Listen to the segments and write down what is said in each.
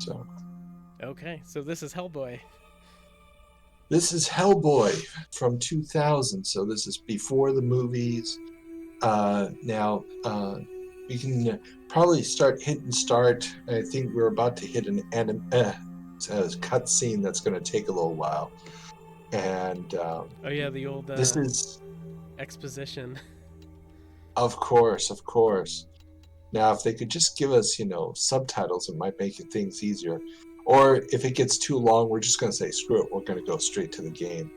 So Okay, so this is Hellboy. this is Hellboy from 2000. So this is before the movies. Now we can probably start hitting start. I think we're about to hit an cut scene that's going to take a little while. And Oh yeah, the old this is, exposition. of course, of course. Now, if they could just give us, subtitles, it might make things easier. Or if it gets too long, we're just going to say, screw it, we're going to go straight to the game.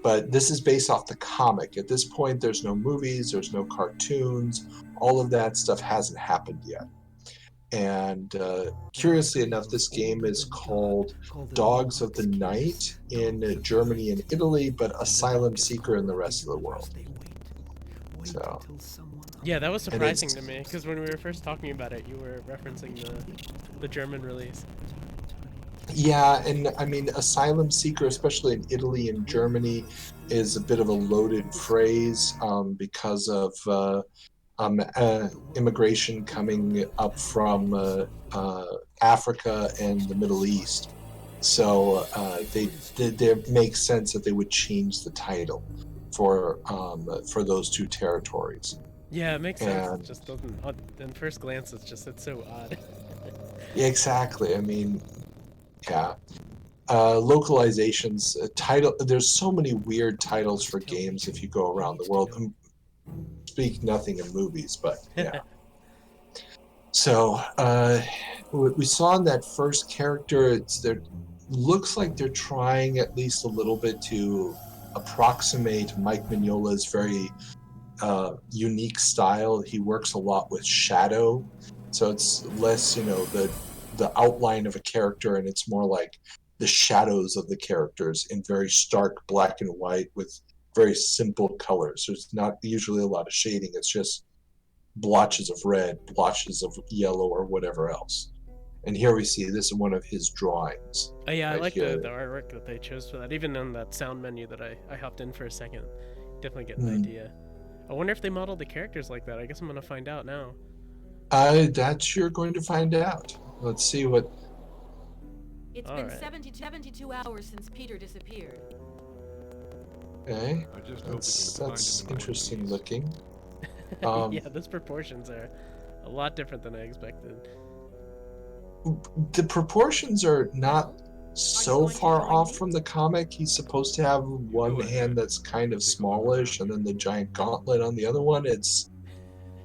But this is based off the comic. At this point, there's no movies, there's no cartoons. All of that stuff hasn't happened yet. And curiously enough, this game is called Dogs of the Night in Germany and Italy, but Asylum Seeker in the rest of the world. So, Yeah, that was and surprising to it's me because when we were first talking about it, you were referencing the German release. Yeah, and I mean, asylum seeker, especially in Italy and Germany, is a bit of a loaded phrase because of immigration coming up from Africa and the Middle East. So it makes sense that they would change the title for those two territories. Yeah, it makes sense. It And just doesn't. In first glance, it's so odd. yeah, exactly. I mean, yeah. Localizations, title. There's so many weird titles for games if you go around the world. Speak nothing in movies, but yeah. So what we saw in that first character, there looks like they're trying at least a little bit to approximate Mike Mignola's very unique style. He works a lot with shadow, so it's less, the outline of a character, and it's more like the shadows of the characters in very stark black and white with very simple colors. There's not usually a lot of shading. It's just blotches of red, blotches of yellow, or whatever else. And here we see this is one of his drawings Oh yeah, I right like the here. artwork that they chose for that. Even on that sound menu that I hopped in for a second, definitely get an Hmm. idea. I wonder if they modeled the characters like that. I guess I'm gonna find out now. That you're going to find out. Let's see what. It's All been right. 72 hours since Peter disappeared. Okay, I just hope we can find that's him in one interesting piece. looking. Um, Yeah, those proportions are a lot different than I expected. the proportions are not Well, are you so going to far join off me? from the comic. He's supposed to have You one go hand ahead. that's kind I'll of take a look around smallish, and here. then the giant gauntlet on the other one. It's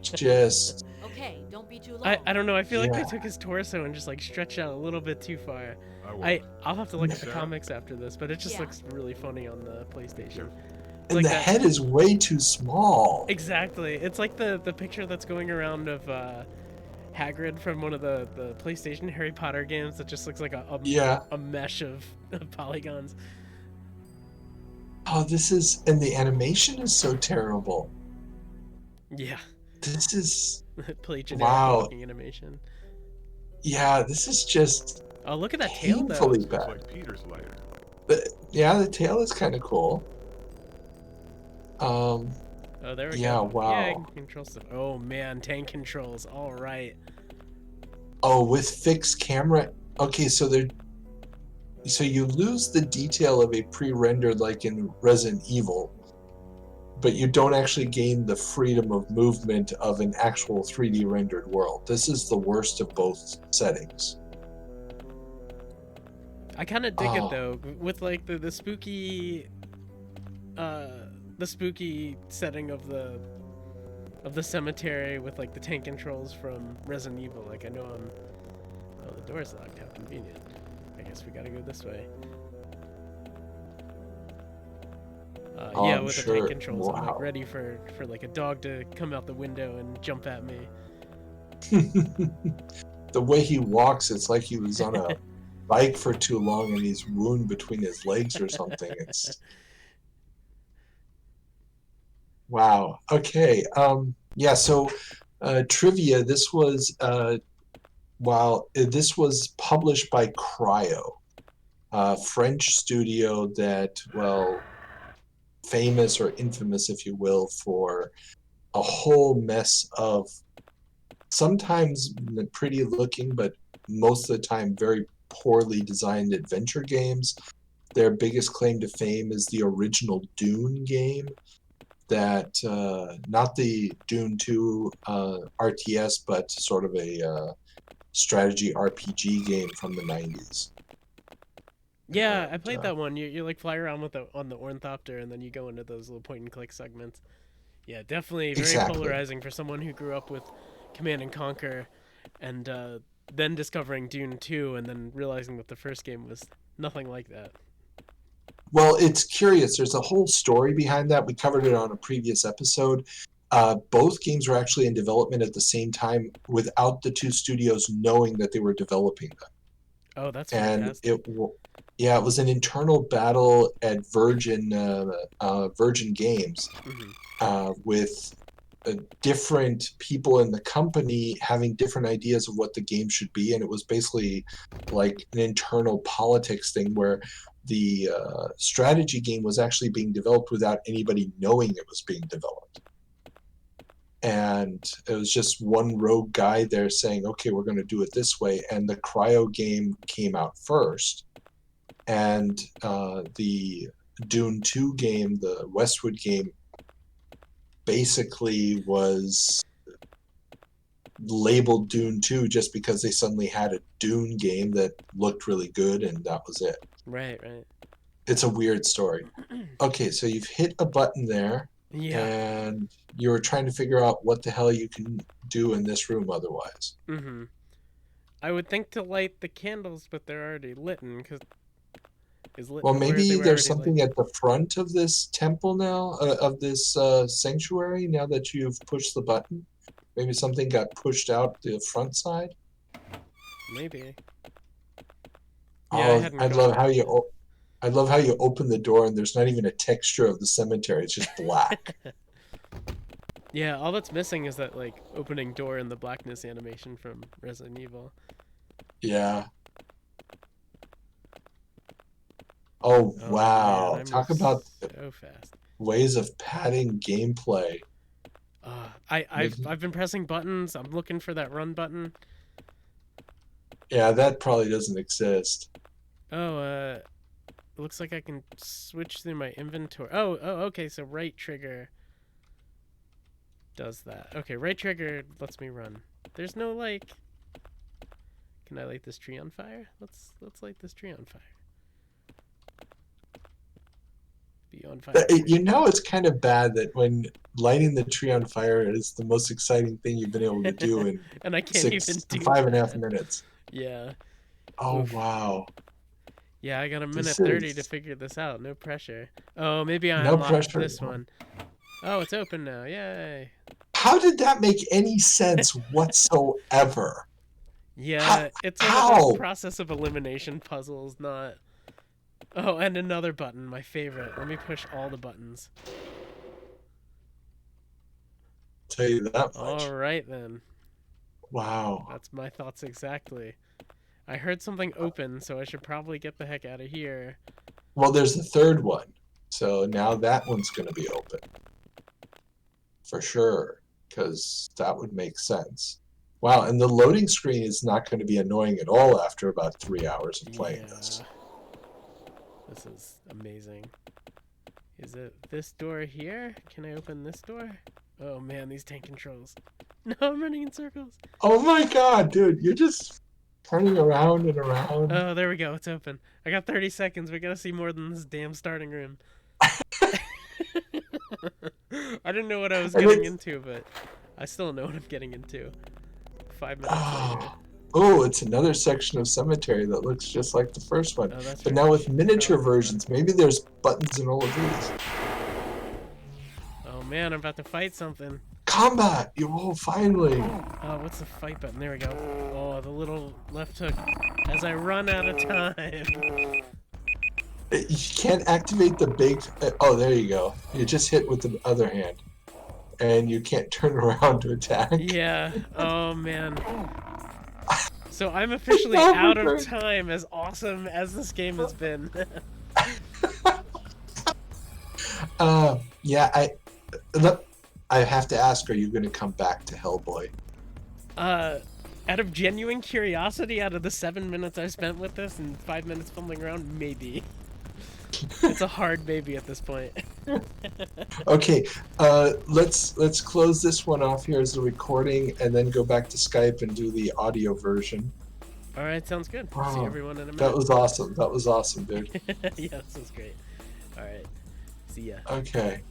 just, Okay, don't be too I long. don't know. I feel like they yeah, took his torso and just like stretched out a little bit too far. I won't. I'll have to look at the Sarah, comics after this, but it just Yeah. looks really funny on the be PlayStation. careful. It's and like the that. head is way too small. Exactly. It's like the picture that's going around of Hagrid from one of the PlayStation Harry Potter games that just looks like Yeah. a mesh of polygons. Oh, and the animation is so terrible. Yeah. This is, Play generic wow. walking animation. Yeah, this is just Oh, look at that tail though. painfully This looks bad. like Peter's lair. Yeah, the tail is kind of cool. Um, Oh, there we yeah, go. Yeah, I wow. can control stuff. Oh man, tank controls. All right. Oh, with fixed camera. Okay, so you lose the detail of a pre-rendered like in Resident Evil, but you don't actually gain the freedom of movement of an actual 3D rendered world. This is the worst of both settings. I kind of dig it Oh, though, with like uh, the spooky setting of the cemetery with like the tank controls from Resident Evil. Like I know I'm. Oh, the door's locked. How convenient. I guess we gotta go this way. Yeah, I'm with the tank sure. controls, I'm like Wow. ready for like a dog to come out the window and jump at me. The way he walks, it's like he was on a bike for too long and he's wound between his legs or something. It's wow. Okay. Yeah. So, trivia. This was published by Cryo, a French studio that, well, famous or infamous, if you will, for a whole mess of sometimes pretty looking, but most of the time very poorly designed adventure games. Their biggest claim to fame is the original Dune game, that not the Dune 2 RTS, but sort of a strategy RPG game from the 90s. Yeah, I And, played that one. You like fly around with on the ornithopter, and then you go into those little point and click segments. Yeah, definitely very exactly. polarizing for someone who grew up with Command and Conquer, and then discovering Dune 2, and then realizing that the first game was nothing like that. Well, it's curious. There's a whole story behind that. We covered it on a previous episode. Both games were actually in development at the same time without the two studios knowing that they were developing them. Oh, that's And fantastic. yeah, it was an internal battle at Virgin Games with different people in the company having different ideas of what the game should be, and it was basically like an internal politics thing where the strategy game was actually being developed without anybody knowing it was being developed. And it was just one rogue guy there saying, okay, we're going to do it this way. And the Cryo game came out first. And the Dune 2 game, the Westwood game, basically was labeled Dune 2 just because they suddenly had a Dune game that looked really good, and that was it. Right. It's a weird story. Okay, so you've hit a button there, Yeah. and you're trying to figure out what the hell you can do in this room otherwise. I would think to light the candles, but they're already lit, because Well, maybe there's something lit. at the front of this temple now, of this sanctuary, now that you've pushed the button. Maybe something got pushed out the front side. Maybe. Yeah, I Oh, hadn't I gone love there how yet. I love how you open the door and there's not even a texture of the cemetery. It's just black. Yeah, all that's missing is that like opening door and the blackness animation from Resident Evil. Yeah. Oh, Oh wow. man, I Talk move about so fast. ways of padding gameplay. I've been pressing buttons. I'm looking for that run button. Yeah, that probably doesn't exist. Oh, it looks like I can switch through my inventory. Oh, okay. So right trigger does that. Okay, right trigger lets me run. There's no like. Can I light this tree on fire? Let's light this tree on fire. Be on fire. You know, it's kind of bad that when lighting the tree on fire is the most exciting thing you've been able to do in and I can't even do 5.5 that. minutes. Yeah. Oh, Oof. wow. Yeah, I got a minute This 30 to is figure this out. No pressure. Oh, maybe I no unlocked pressure. this one. Oh, it's open now. Yay. How did that make any sense whatsoever? Yeah, it's one of those process of elimination puzzles, not... Oh, and another button, my favorite. Let me push all the buttons. Tell you that much. All right, then. Wow. That's my thoughts exactly. I heard something open, so I should probably get the heck out of here. Well, there's the third one. So now that one's going to be open. For sure. Because that would make sense. Wow, and the loading screen is not going to be annoying at all after about 3 hours of playing this. This is amazing. Is it this door here? Can I open this door? Oh man, these tank controls. No, I'm running in circles. Oh my god, dude, you're just turning around and around. Oh, there we go. It's open. I got 30 seconds. We gotta see more than this damn starting room. I didn't know what I was getting into, but I still know what I'm getting into. 5 minutes later. Oh, it's another section of cemetery that looks just like the first one. Oh, that's but right. now with miniature versions, maybe there's buttons in all of these. Oh man, I'm about to fight something. Combat! You finally. Oh, what's the fight button? There we go. Oh, the little left hook. As I run out of time. You can't activate the big... Oh, there you go. You just hit with the other hand. And you can't turn around to attack. Yeah. Oh, man. So I'm officially out of time, as awesome as this game has been. Yeah, I have to ask, are you going to come back to Hellboy? Out of genuine curiosity, out of the 7 minutes I spent with this and 5 minutes fumbling around, maybe. It's a hard maybe at this point. Okay, let's close this one off here as a recording, and then go back to Skype and do the audio version. All right, sounds good. Wow, See everyone in a minute. that was awesome. That was awesome, dude. Yeah, this was great. All right, see ya. Okay.